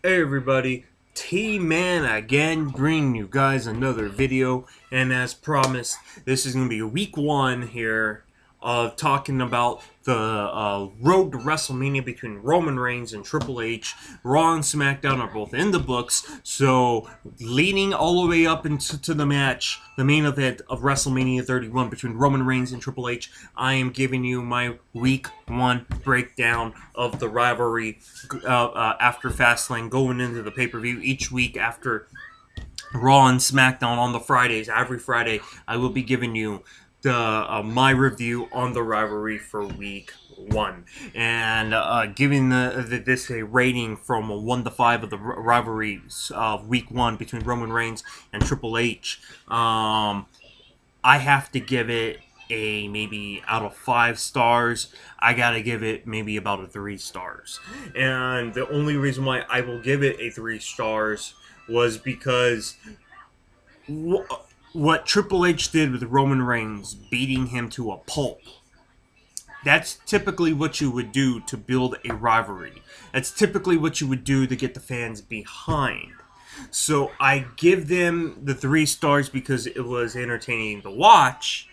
Hey everybody, T-Man again, bringing you guys another video, and as promised, this is going to be week one here of talking about the road to WrestleMania between Roman Reigns and Triple H. Raw and SmackDown are both in the books, so leading all the way up into the match, the main event of WrestleMania 31 between Roman Reigns and Triple H, I am giving you my week one breakdown of the rivalry after Fastlane going into the pay-per-view each week after Raw and SmackDown on the Fridays. Every Friday, I will be giving you the my review on the rivalry for week one, and giving this a rating from a 1 to 5 of the rivalry of week one between Roman Reigns and Triple H. I have to give it a maybe out of 5 stars. I gotta give it maybe about a 3 stars, and the only reason why I will give it a 3 stars was because what Triple H did with Roman Reigns, beating him to a pulp. That's typically what you would do to build a rivalry. That's typically what you would do to get the fans behind. So I give them the 3 stars because it was entertaining to watch.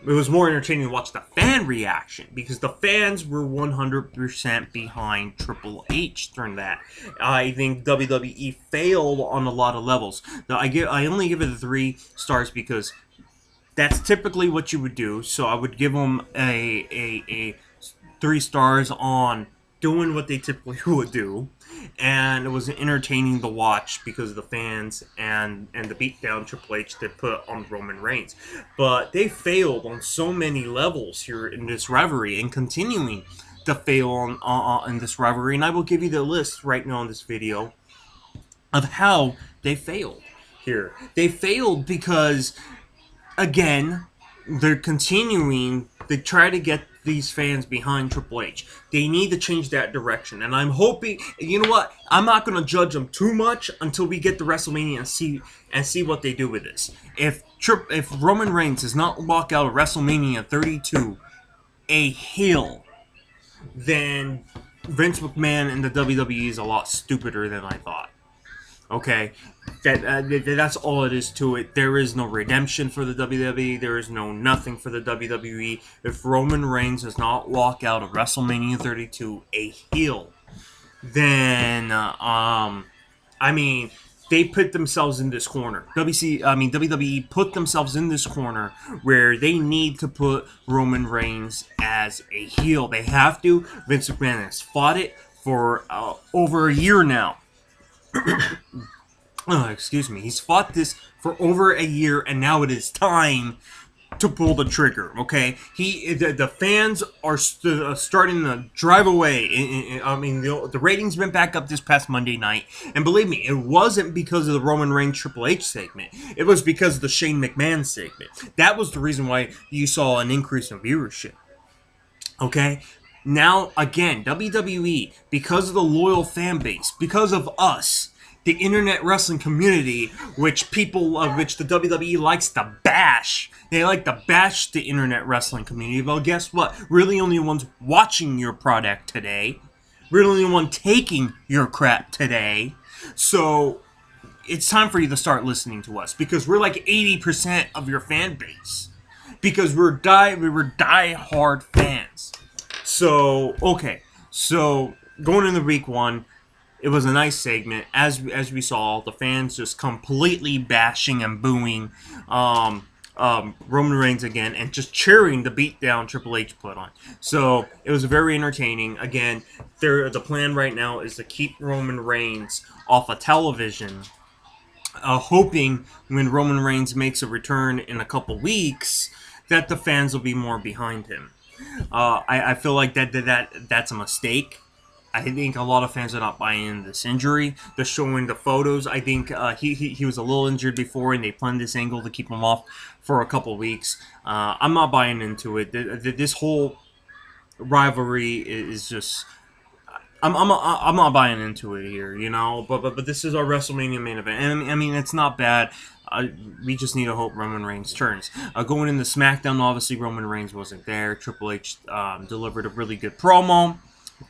It was more entertaining to watch the fan reaction because the fans were 100% behind Triple H during that. I think WWE failed on a lot of levels. Now I only give it 3 stars because that's typically what you would do. So I would give them a 3 stars on doing what they typically would do, and it was entertaining to watch because of the fans and the beatdown Triple H did put on Roman Reigns. But they failed on so many levels here in this rivalry, and continuing to fail in this rivalry. And I will give you the list right now in this video of how they failed here. They failed because, again, they're continuing. They try to get these fans behind Triple H. They need to change that direction, and I'm hoping. You know what? I'm not going to judge them too much until we get to WrestleMania and see what they do with this. If Roman Reigns does not walk out of WrestleMania 32 a heel, then Vince McMahon and the WWE is a lot stupider than I thought. Okay, that's all it is to it. There is no redemption for the WWE. There is no nothing for the WWE. If Roman Reigns does not walk out of WrestleMania 32 a heel, then I mean, they put themselves in this corner. WWE put themselves in this corner where they need to put Roman Reigns as a heel. They have to. Vince McMahon has fought it for over a year now. Excuse me. He's fought this for over a year, and now it is time to pull the trigger. Okay, the fans are starting to drive away. I mean, the ratings went back up this past Monday night, and believe me, it wasn't because of the Roman Reigns Triple H segment. It was because of the Shane McMahon segment. That was the reason why you saw an increase in viewership. Okay. Now, again, WWE, because of the loyal fan base, because of us, the internet wrestling community, which the WWE likes to bash. They like to bash the internet wrestling community. Well, guess what? We're the only ones watching your product today. We're the only one taking your crap today. So it's time for you to start listening to us because we're like 80% of your fan base. Because we were die-hard fans. So, okay. So, going into week one, it was a nice segment. As we saw, the fans just completely bashing and booing Roman Reigns again and just cheering the beatdown Triple H put on. So, it was very entertaining. Again, the plan right now is to keep Roman Reigns off of television, hoping when Roman Reigns makes a return in a couple weeks that the fans will be more behind him. I feel like that's a mistake. I think a lot of fans are not buying into this injury. They're showing the photos. I think he was a little injured before, and they planned this angle to keep him off for a couple weeks. I'm not buying into it. This whole rivalry is just. I'm not buying into it here, you know. But this is our WrestleMania main event, and I mean it's not bad. We just need to hope Roman Reigns turns. Going into SmackDown, obviously Roman Reigns wasn't there. Triple H delivered a really good promo.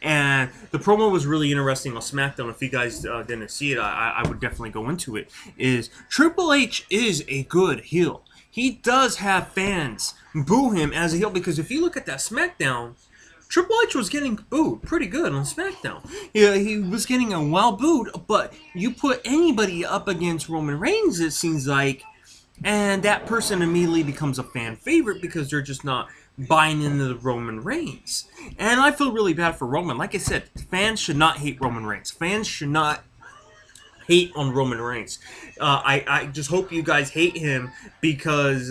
And the promo was really interesting on SmackDown. If you guys didn't see it, I would definitely go into it. Is Triple H is a good heel. He does have fans boo him as a heel, because if you look at that SmackDown, Triple H was getting booed pretty good on SmackDown. Yeah, he was getting a well booed, but you put anybody up against Roman Reigns, it seems like, and that person immediately becomes a fan favorite because they're just not buying into the Roman Reigns. And I feel really bad for Roman. Like I said, fans should not hate Roman Reigns. Fans should not hate on Roman Reigns. I just hope you guys hate him because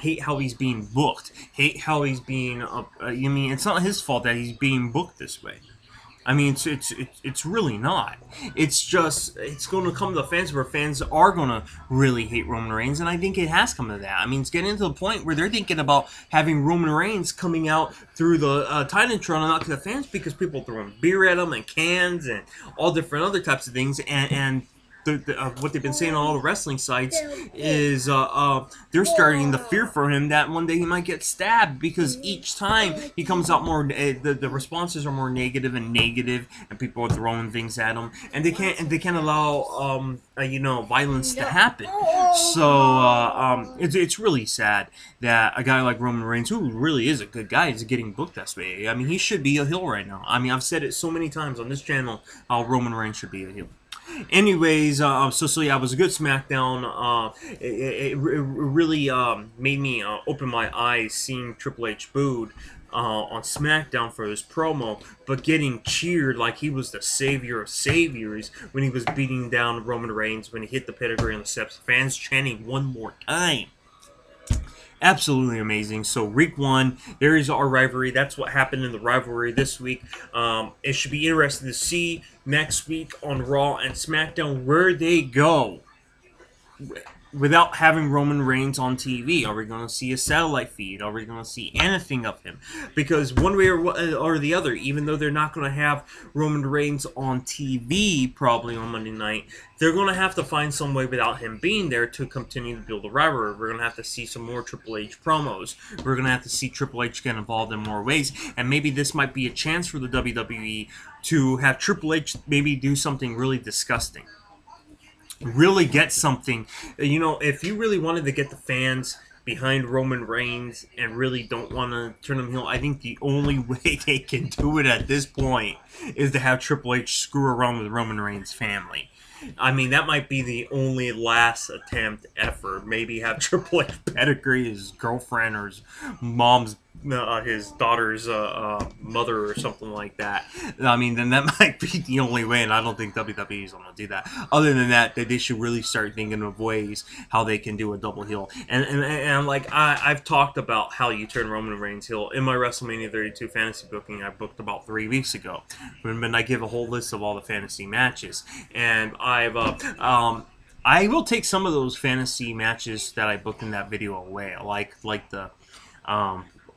hate how he's being booked. Hate how he's being. I mean, it's not his fault that he's being booked this way. I mean, it's really not. It's just, it's going to come to the fans where fans are going to really hate Roman Reigns, and I think it has come to that. I mean, it's getting to the point where they're thinking about having Roman Reigns coming out through the Titantron and not to the fans because people throwing beer at him and cans and all different other types of things, and what they've been saying on all the wrestling sites is they're starting to fear for him that one day he might get stabbed because each time he comes out more, the responses are more negative, and people are throwing things at him, and they can't allow violence to happen. So it's really sad that a guy like Roman Reigns, who really is a good guy, is getting booked this way. I mean, he should be a heel right now. I mean, I've said it so many times on this channel how Roman Reigns should be a heel. Anyways, yeah, it was a good SmackDown. It really made me open my eyes seeing Triple H booed on SmackDown for his promo, but getting cheered like he was the savior of saviors when he was beating down Roman Reigns, when he hit the pedigree on the steps. Fans chanting one more time. Absolutely amazing. So week 1, there is our rivalry. That's what happened in the rivalry this week. It should be interesting to see next week on Raw and SmackDown where they go without having Roman Reigns on TV. Are we going to see a satellite feed? Are we going to see anything of him? Because one way or the other, even though they're not going to have Roman Reigns on TV probably on Monday night, they're going to have to find some way without him being there to continue to build a rivalry. We're going to have to see some more Triple H promos. We're going to have to see Triple H get involved in more ways. And maybe this might be a chance for the WWE to have Triple H maybe do something really disgusting. Really get something. If you really wanted to get the fans behind Roman Reigns and really don't want to turn him heel, I think the only way they can do it at this point is to have Triple H screw around with Roman Reigns' family. I mean, that might be the only last attempt ever. Maybe have Triple H pedigree his girlfriend or his mom's, his daughter's mother or something like that. I mean, then that might be the only way, and I don't think WWE is going to do that. Other than that, they should really start thinking of ways how they can do a double heel. And like I've talked about how you turn Roman Reigns heel in my WrestleMania 32 fantasy booking I booked about 3 weeks ago. When I give a whole list of all the fantasy matches, and I will take some of those fantasy matches that I booked in that video away, like the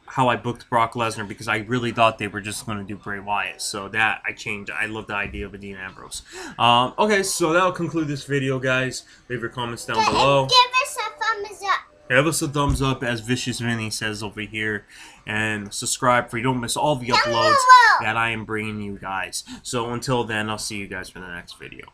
how I booked Brock Lesnar, because I really thought they were just going to do Bray Wyatt. So that I changed. I love the idea of a Dean Ambrose. Okay, so that'll conclude this video, guys. Leave your comments down below. Give us a thumbs up. Give us a thumbs up, as Vicious Vinny says over here. And subscribe for you don't miss all the uploads that I am bringing you guys. So until then, I'll see you guys for the next video.